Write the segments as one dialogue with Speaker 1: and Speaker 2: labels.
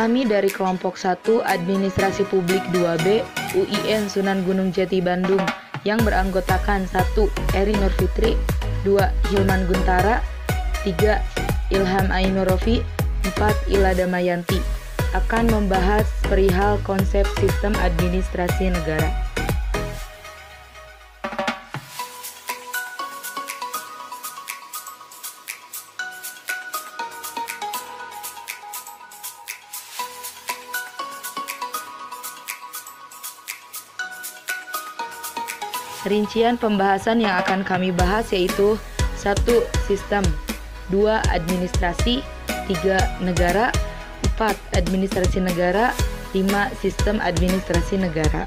Speaker 1: Kami dari kelompok 1 Administrasi Publik 2B UIN Sunan Gunung Jati Bandung yang beranggotakan 1. Eri Nurfitri, 2. Hilman Guntara, 3. Ilham Ainurofi, 4. Ila Damayanti akan membahas perihal konsep sistem administrasi negara. Rincian pembahasan yang akan kami bahas yaitu 1. Sistem, 2. Administrasi, 3. Negara, 4. Administrasi negara, 5. Sistem administrasi negara.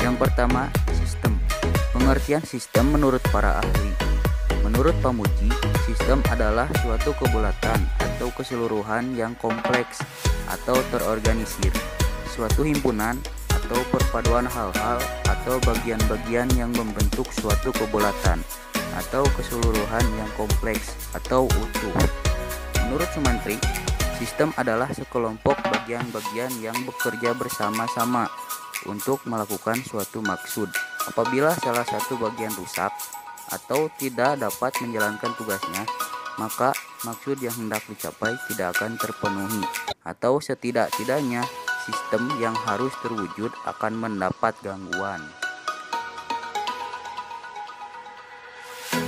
Speaker 2: Yang pertama, sistem. Pengertian sistem menurut para ahli. Menurut Pamuji, sistem adalah suatu kebulatan atau keseluruhan yang kompleks atau terorganisir, suatu himpunan atau perpaduan hal-hal atau bagian-bagian yang membentuk suatu kebulatan atau keseluruhan yang kompleks atau utuh. Menurut Sumantri, sistem adalah sekelompok bagian-bagian yang bekerja bersama-sama untuk melakukan suatu maksud. Apabila salah satu bagian rusak atau tidak dapat menjalankan tugasnya, maka maksud yang hendak dicapai tidak akan terpenuhi, atau setidak-tidaknya sistem yang harus terwujud akan mendapat gangguan.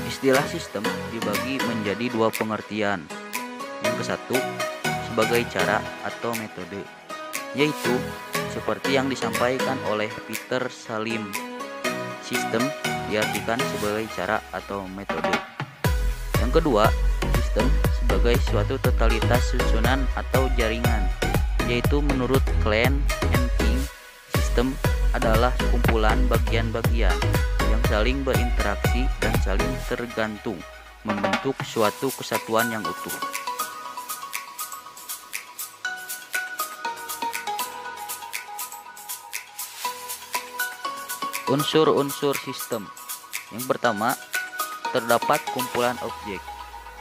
Speaker 2: Istilah sistem dibagi menjadi dua pengertian. Yang ke-1, sebagai cara atau metode, yaitu seperti yang disampaikan oleh Peter Salim. Sistem diartikan sebagai cara atau metode. Yang kedua, sistem sebagai suatu totalitas susunan atau jaringan, yaitu menurut Klein and King, sistem adalah kumpulan bagian-bagian yang saling berinteraksi dan saling tergantung, membentuk suatu kesatuan yang utuh. Unsur-unsur sistem. Yang pertama, terdapat kumpulan objek.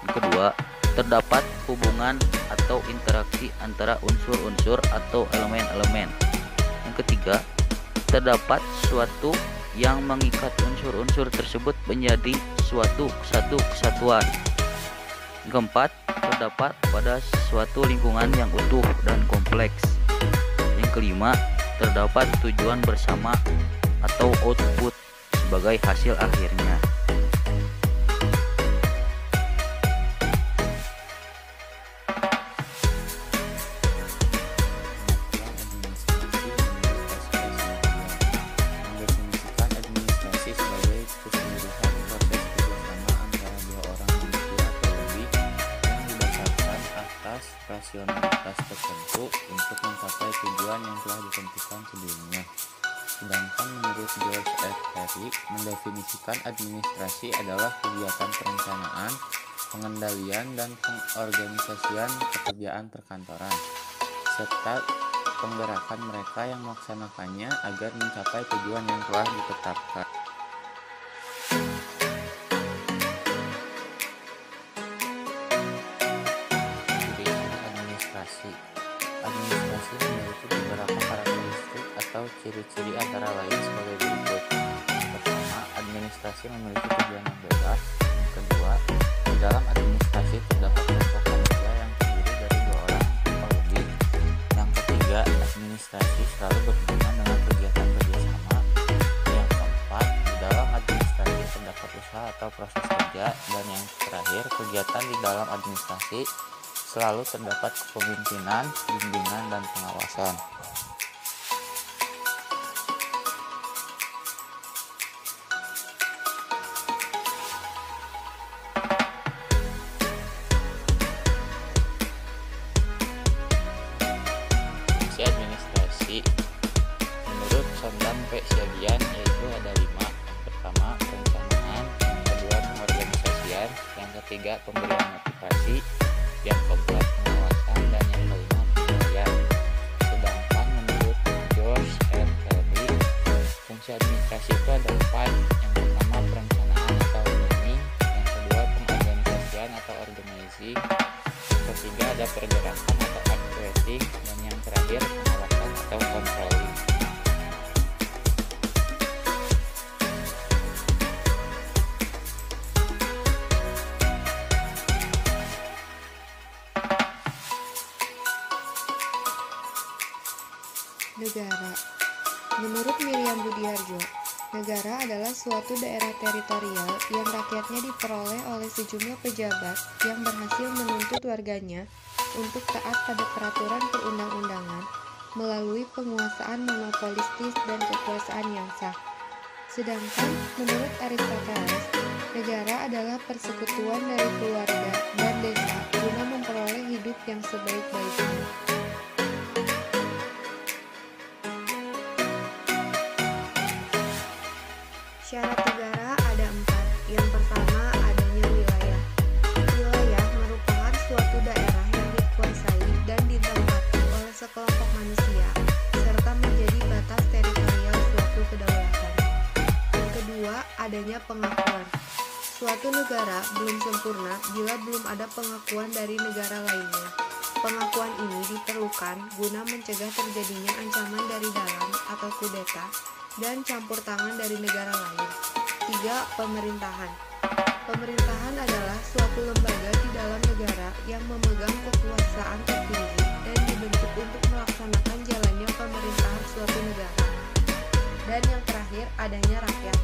Speaker 2: Yang kedua, terdapat hubungan atau interaksi antara unsur-unsur atau elemen-elemen. Yang ketiga, terdapat suatu yang mengikat unsur-unsur tersebut menjadi satu kesatuan. Yang keempat, terdapat pada suatu lingkungan yang utuh dan kompleks. Yang kelima, terdapat tujuan bersama atau output sebagai hasil akhirnya.
Speaker 3: Mendefinisikan administrasi sebagai keseluruhan proses kerjasama antara dua orang manusia atau lebih yang didasarkan atas rasionalitas tertentu untuk mencapai tujuan yang telah ditentukan sebelumnya. Sedangkan menurut George F. Perry, mendefinisikan administrasi adalah kegiatan perencanaan, pengendalian, dan pengorganisasian pekerjaan perkantoran, serta penggerakan mereka yang melaksanakannya agar mencapai tujuan yang telah ditetapkan. Administrasi memiliki beberapa karakteristik atau ciri-ciri antara lain sebagai berikut. Yang pertama, administrasi memiliki tujuan yang bebas. Yang kedua, di dalam administrasi terdapat kelompok kerja yang terdiri dari dua orang atau lebih. Yang ketiga, administrasi selalu berhubungan dengan kegiatan kerjasama. Yang keempat, di dalam administrasi terdapat usaha atau proses kerja. Dan yang terakhir, kegiatan di dalam administrasi selalu terdapat kepemimpinan, bimbingan, dan pengawasan. Fungsi administrasi menurut Sondam P. Siagian yaitu ada 5. Yang pertama, perencanaan. Yang kedua, pengorganisasian. Yang ketiga, pemberian motivasi. Yang keempat, pengawasan. Dan yang kelima, penilaian. Sedangkan menurut George R. Perry, fungsi administrasi
Speaker 4: Menurut Miriam Budiarjo, negara adalah suatu daerah teritorial yang rakyatnya diperoleh oleh sejumlah pejabat yang berhasil menuntut warganya untuk taat pada peraturan perundang-undangan melalui penguasaan monopolistis dan kekuasaan yang sah. Sedangkan menurut Aristoteles, negara adalah persekutuan dari keluarga dan desa guna memperoleh hidup yang sebaik-baiknya. Syarat negara ada 4. Yang pertama, adanya wilayah. Wilayah merupakan suatu daerah yang dikuasai dan ditempati oleh sekelompok manusia, serta menjadi batas teritorial suatu kedaulatan. Yang kedua, adanya pengakuan. Suatu negara belum sempurna bila belum ada pengakuan dari negara lainnya. Pengakuan ini diperlukan guna mencegah terjadinya ancaman dari dalam atau kudeta dan campur tangan dari negara lain. 3. Pemerintahan. Pemerintahan adalah suatu lembaga di dalam negara yang memegang kekuasaan tertinggi dan dibentuk untuk melaksanakan jalannya pemerintahan suatu negara. Dan yang terakhir, adanya rakyat.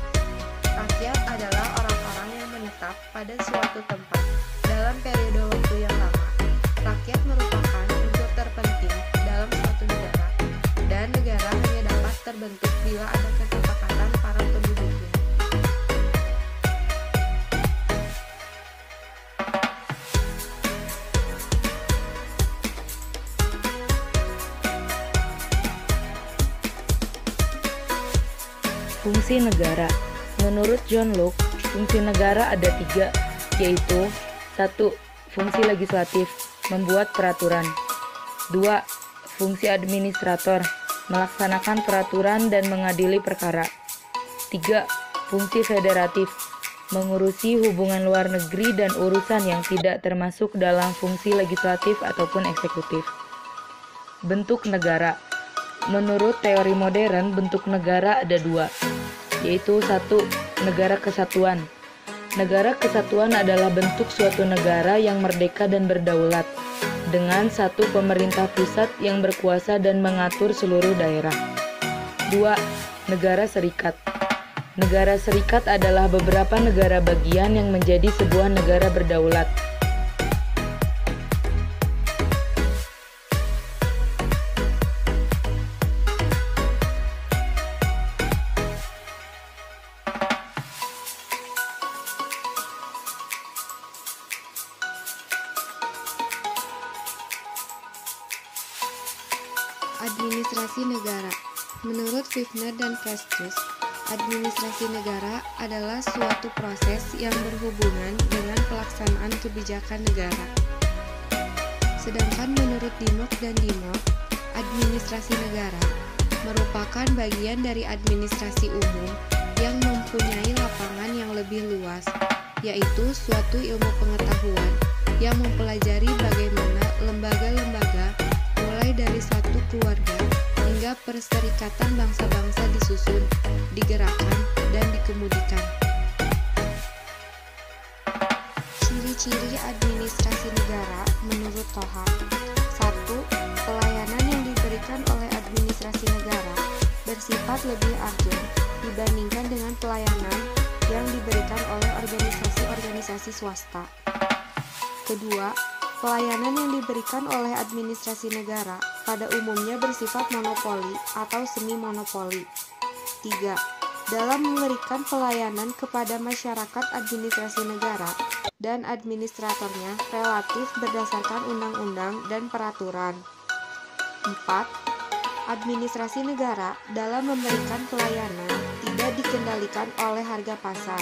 Speaker 4: Rakyat adalah orang-orang yang menetap pada suatu tempat dalam periode waktu yang lama. Rakyat merupakan unsur terpenting dalam suatu negara, dan negara hanya dapat terbentuk bila ada kesepakatan para penduduknya.
Speaker 1: Fungsi negara. Menurut John Locke, fungsi negara ada 3, yaitu 1. Fungsi legislatif, membuat peraturan. 2. Fungsi administrator, melaksanakan peraturan dan mengadili perkara. 3. Fungsi federatif, mengurusi hubungan luar negeri dan urusan yang tidak termasuk dalam fungsi legislatif ataupun eksekutif. Bentuk negara. Menurut teori modern, bentuk negara ada 2, yaitu 1. Negara kesatuan. Negara kesatuan adalah bentuk suatu negara yang merdeka dan berdaulat, dengan 1 pemerintah pusat yang berkuasa dan mengatur seluruh daerah. 2. Negara serikat. Negara serikat adalah beberapa negara bagian yang menjadi sebuah negara berdaulat.
Speaker 4: Administrasi negara. Menurut Fifner dan Prestus, administrasi negara adalah suatu proses yang berhubungan dengan pelaksanaan kebijakan negara. Sedangkan menurut Dimok dan Dimok, administrasi negara merupakan bagian dari administrasi umum yang mempunyai lapangan yang lebih luas, yaitu suatu ilmu pengetahuan yang mempelajari bagaimana lembaga-lembaga mulai dari satu keluarga hingga perserikatan bangsa-bangsa disusun, digerakkan, dan dikemudikan. Ciri-ciri administrasi negara menurut Toha. 1. Pelayanan yang diberikan oleh administrasi negara bersifat lebih urgent dibandingkan dengan pelayanan yang diberikan oleh organisasi-organisasi swasta. Kedua, pelayanan yang diberikan oleh administrasi negara pada umumnya bersifat monopoli atau semi-monopoli. 3. Dalam memberikan pelayanan kepada masyarakat, administrasi negara dan administratornya relatif berdasarkan undang-undang dan peraturan. 4. Administrasi negara dalam memberikan pelayanan tidak dikendalikan oleh harga pasar.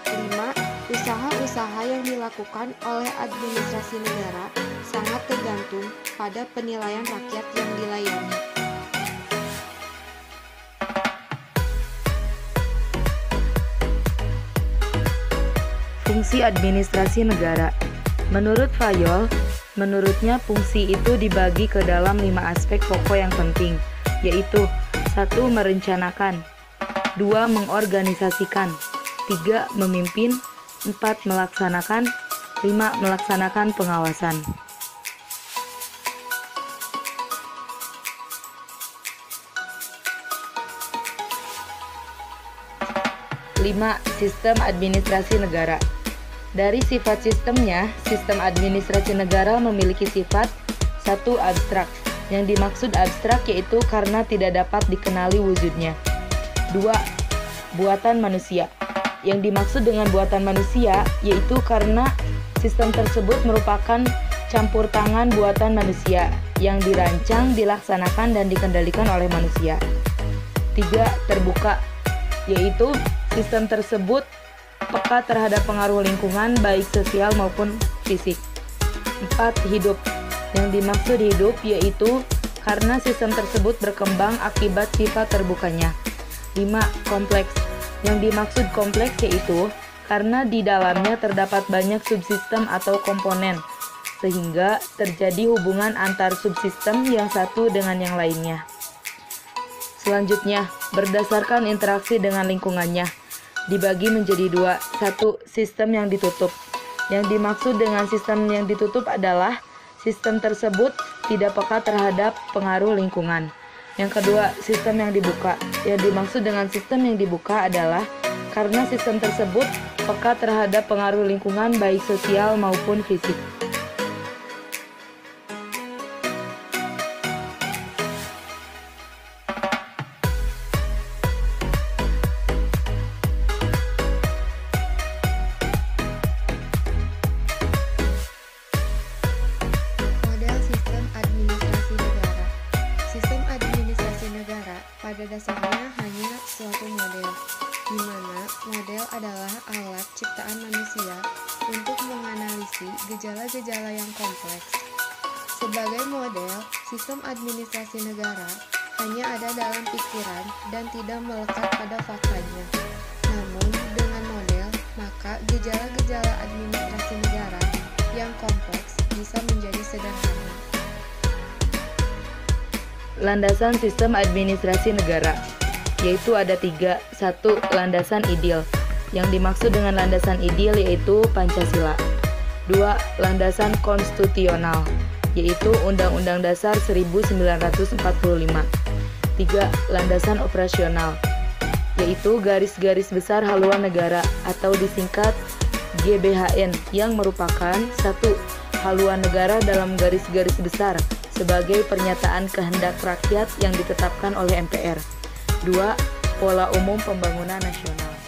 Speaker 4: 5. Usaha-usaha yang dilakukan oleh administrasi negara sangat tergantung pada penilaian rakyat yang dilayani.
Speaker 1: Fungsi administrasi negara. Menurut Fayol, menurutnya fungsi itu dibagi ke dalam 5 aspek pokok yang penting, yaitu 1. Merencanakan, 2. Mengorganisasikan, 3. Memimpin, 4. Melaksanakan, 5. Melaksanakan pengawasan. 5. Sistem administrasi negara. Dari sifat sistemnya, sistem administrasi negara memiliki sifat 1. Abstrak. Yang dimaksud abstrak yaitu karena tidak dapat dikenali wujudnya. 2. Buatan manusia. Yang dimaksud dengan buatan manusia yaitu karena sistem tersebut merupakan campur tangan buatan manusia yang dirancang, dilaksanakan, dan dikendalikan oleh manusia. 3. Terbuka, yaitu sistem tersebut peka terhadap pengaruh lingkungan baik sosial maupun fisik. 4. Hidup. Yang dimaksud hidup yaitu karena sistem tersebut berkembang akibat sifat terbukanya. 5. Kompleks. Yang dimaksud kompleks yaitu karena di dalamnya terdapat banyak subsistem atau komponen, sehingga terjadi hubungan antar subsistem yang satu dengan yang lainnya. Selanjutnya, berdasarkan interaksi dengan lingkungannya, dibagi menjadi 2. 1. Sistem yang ditutup. Yang dimaksud dengan sistem yang ditutup adalah sistem tersebut tidak peka terhadap pengaruh lingkungan. Yang kedua, sistem yang dibuka. Yang dimaksud dengan sistem yang dibuka adalah karena sistem tersebut peka terhadap pengaruh lingkungan baik sosial maupun fisik.
Speaker 4: Model sistem administrasi negara. Sistem administrasi negara pada dasarnya hanya suatu model, di mana model adalah alat ciptaan manusia untuk menganalisis gejala-gejala yang kompleks. Sebagai model, sistem administrasi negara hanya ada dalam pikiran dan tidak melekat pada faktanya. Namun, dengan model, maka gejala-gejala administrasi negara yang kompleks bisa menjadi sederhana.
Speaker 1: Landasan sistem administrasi negara, yaitu ada 3. 1. Landasan ideal. Yang dimaksud dengan landasan ideal yaitu Pancasila. 2. Landasan konstitusional, yaitu Undang-Undang Dasar 1945. 3. Landasan operasional, yaitu Garis-Garis Besar Haluan Negara atau disingkat GBHN, yang merupakan 1. Haluan negara dalam garis-garis besar sebagai pernyataan kehendak rakyat yang ditetapkan oleh MPR. 2. Pola umum pembangunan nasional.